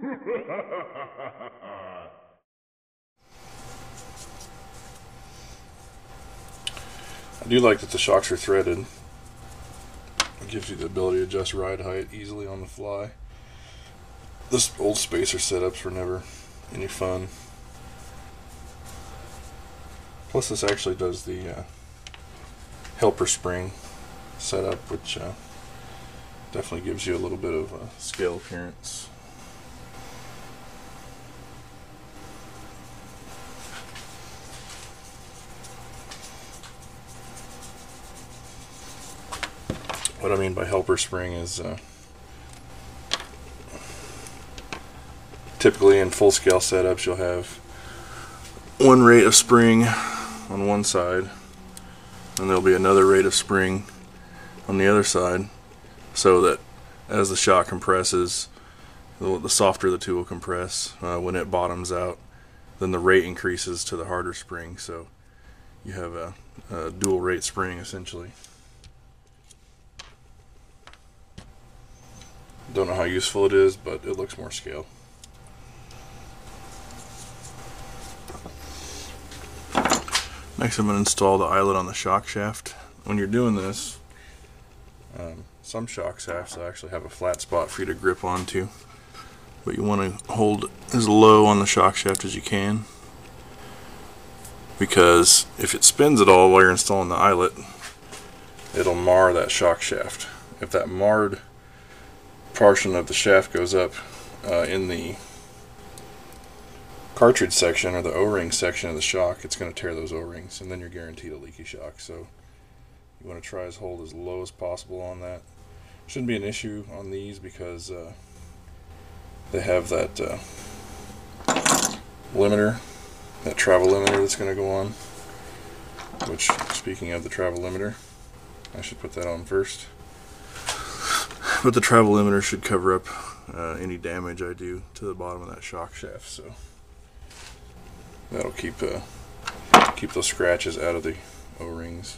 I do like that the shocks are threaded. It gives you the ability to adjust ride height easily on the fly. This old spacer setups were never any fun. Plus this actually does the helper spring setup, which definitely gives you a little bit of a scale appearance. What I mean by helper spring is typically in full scale setups you'll have one rate of spring on one side and there'll be another rate of spring on the other side, so that as the shock compresses, the softer the two will compress. When it bottoms out, then the rate increases to the harder spring, so you have a dual rate spring essentially. Don't know how useful it is, but it looks more scale. Next I'm going to install the eyelet on the shock shaft. When you're doing this, some shock shafts will actually have a flat spot for you to grip onto, but you want to hold as low on the shock shaft as you can, because if it spins at all while you're installing the eyelet, it'll mar that shock shaft. If that marred portion of the shaft goes up in the cartridge section or the O-ring section of the shock, it's going to tear those O-rings, and then you're guaranteed a leaky shock. So you want to try to hold as low as possible on that. Shouldn't be an issue on these because they have that limiter, that travel limiter that's going to go on, which, speaking of the travel limiter, I should put that on first. But the travel limiter should cover up any damage I do to the bottom of that shock shaft, so that'll keep those scratches out of the O-rings.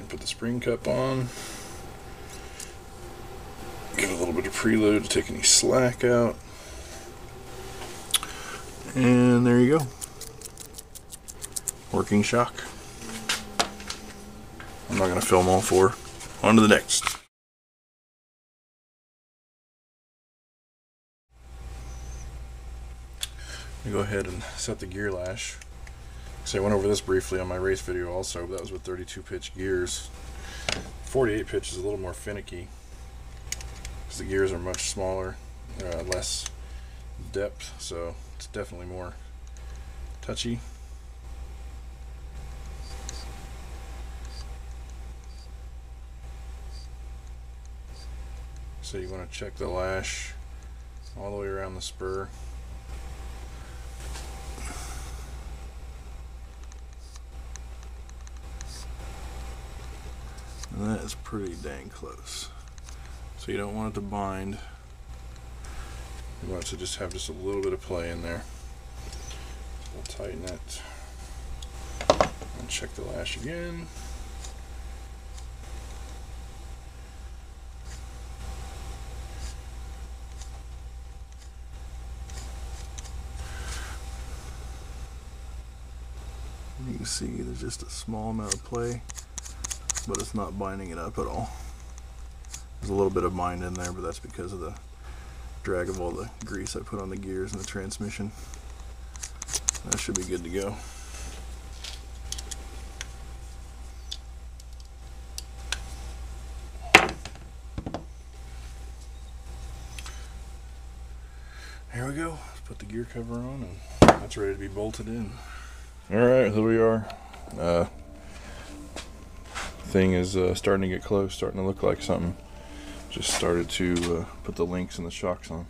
Put the spring cup on, give it a little bit of preload to take any slack out, and there you go. Working shock. I'm not going to film all four. On to the next. I'm going to go ahead and set the gear lash. So I went over this briefly on my race video also, but that was with 32 pitch gears. 48 pitch is a little more finicky because the gears are much smaller, less depth, so it's definitely more touchy. So you want to check the lash all the way around the spur. And that is pretty dang close. So you don't want it to bind. You want it to just have just a little bit of play in there. So we'll tighten it and check the lash again. You can see there's just a small amount of play, but it's not binding it up at all. There's a little bit of bind in there, but that's because of the drag of all the grease I put on the gears and the transmission. That should be good to go. Here we go. Let's put the gear cover on and that's ready to be bolted in. Alright, here we are. Thing is starting to get close, starting to look like something. Just started to put the links and the shocks on.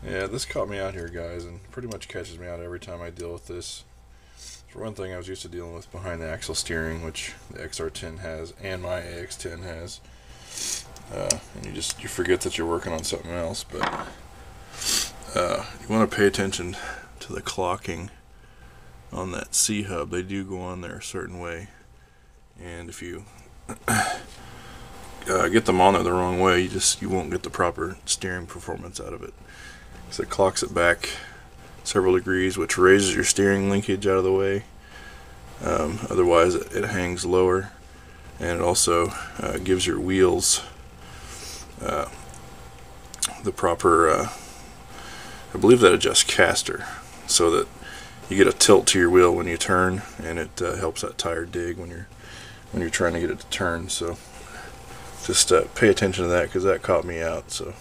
Yeah, this caught me out here, guys, and pretty much catches me out every time I deal with this. For one thing, I was used to dealing with behind the axle steering, which the XR10 has, and my AX10 has. And you forget that you're working on something else, but you want to pay attention to the clocking on that C-hub. They do go on there a certain way, and if you get them on there the wrong way, you won't get the proper steering performance out of it. So it clocks it back several degrees, which raises your steering linkage out of the way. Otherwise it hangs lower, and it also gives your wheels the proper I believe that adjusts caster, so that you get a tilt to your wheel when you turn, and it helps that tire dig when you're trying to get it to turn. So just pay attention to that, because that caught me out. So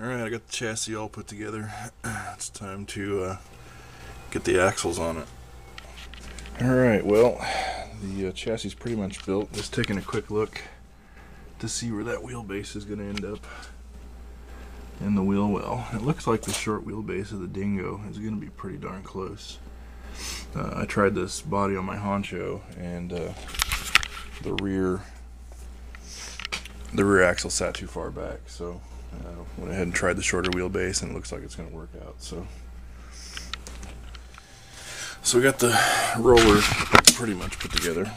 alright, I got the chassis all put together. It's time to get the axles on it. Alright, well, the chassis is pretty much built. Just taking a quick look to see where that wheelbase is going to end up in the wheel well. It looks like the short wheelbase of the Dingo is going to be pretty darn close. I tried this body on my Honcho, and the rear axle sat too far back, so I went ahead and tried the shorter wheelbase, and it looks like it's going to work out. So we got the roller pretty much put together.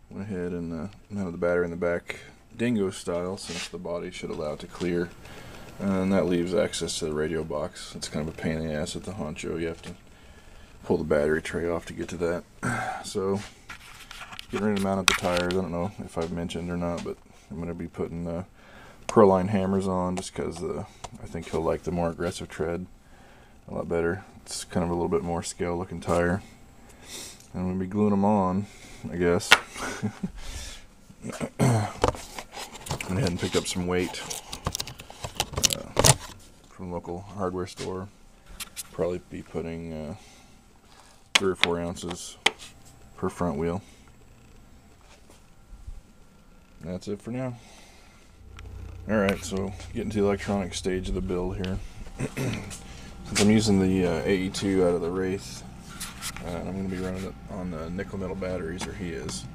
Went ahead and mounted the battery in the back, Dingo style, since the body should allow it to clear, and that leaves access to the radio box. It's kind of a pain in the ass at the Honcho. You have to pull the battery tray off to get to that. So getting ready to mount up the tires. I don't know if I've mentioned or not, but I'm going to be putting Proline hammers on, just because I think he'll like the more aggressive tread a lot better. It's kind of a little bit more scale looking tire, and we'll be gluing them on, I guess. Went ahead and picked up some weight from a local hardware store. Probably be putting 3 or 4 ounces per front wheel. That's it for now. Alright, so getting to the electronic stage of the build here. Since I'm using the AE2 out of the Wraith, and I'm going to be running it on the nickel metal batteries, or he is,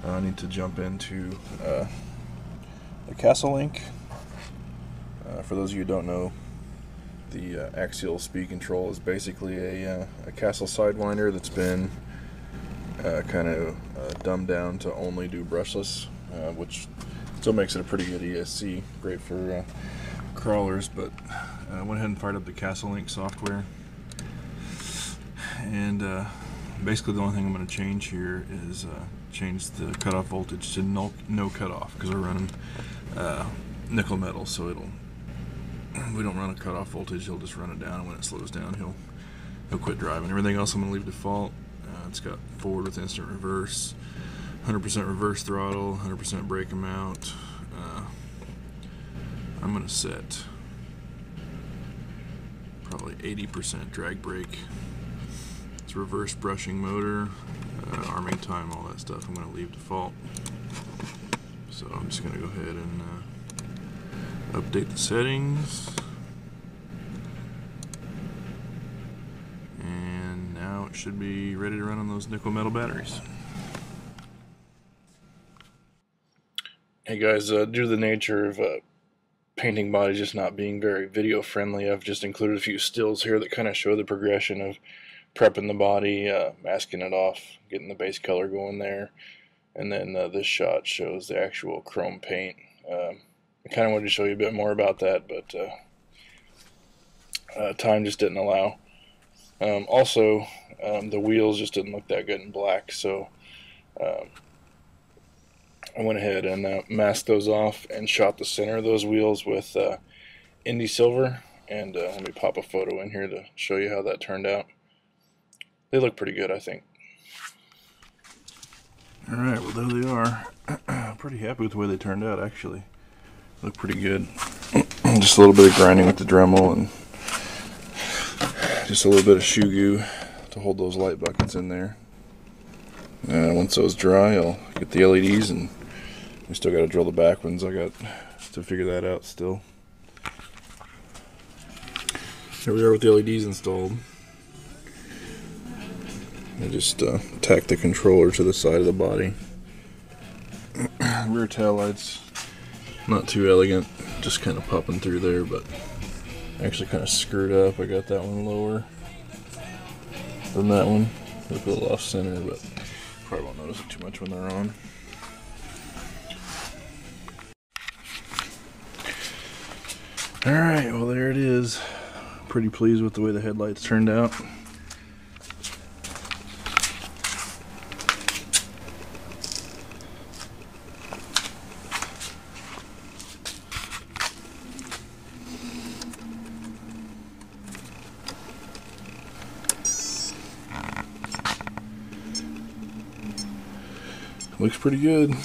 I need to jump into the Castle Link. For those of you who don't know, the Axial speed control is basically a Castle Sidewinder that's been kind of dumbed down to only do brushless, which still makes it a pretty good ESC, great for crawlers. But I went ahead and fired up the Castle Link software, and basically the only thing I'm going to change here is change the cutoff voltage to no cutoff, because we're running nickel metal, so we don't run a cutoff voltage. He'll just run it down, and when it slows down, he'll quit driving. Everything else I'm going to leave default. It's got forward with instant reverse, 100% reverse throttle, 100% brake amount. I'm going to set probably 80% drag brake. It's reverse brushing motor, arming time, all that stuff I'm going to leave default. So I'm just going to go ahead and update the settings. And now it should be ready to run on those nickel metal batteries. Hey guys, due to the nature of painting body just not being very video friendly, I've just included a few stills here that kind of show the progression of prepping the body, masking it off, getting the base color going there, and then this shot shows the actual chrome paint. I kind of wanted to show you a bit more about that, but time just didn't allow. Also, the wheels just didn't look that good in black, so I went ahead and masked those off and shot the center of those wheels with Indy Silver, and let me pop a photo in here to show you how that turned out. They look pretty good, I think. Alright, well there they are. Pretty happy with the way they turned out, actually. Look pretty good. Just a little bit of grinding with the Dremel, and just a little bit of shoe goo to hold those light buckets in there. And once those dry, I'll get the LEDs, and we still got to drill the back ones. I got to figure that out still. Here we are with the LEDs installed. I just tack the controller to the side of the body. Rear tail lights, not too elegant, just kind of popping through there, but actually kind of screwed up. I got that one lower than that one. Look a little off center, but probably won't notice it too much when they're on. Alright, well there it is. Pretty pleased with the way the headlights turned out. Looks pretty good.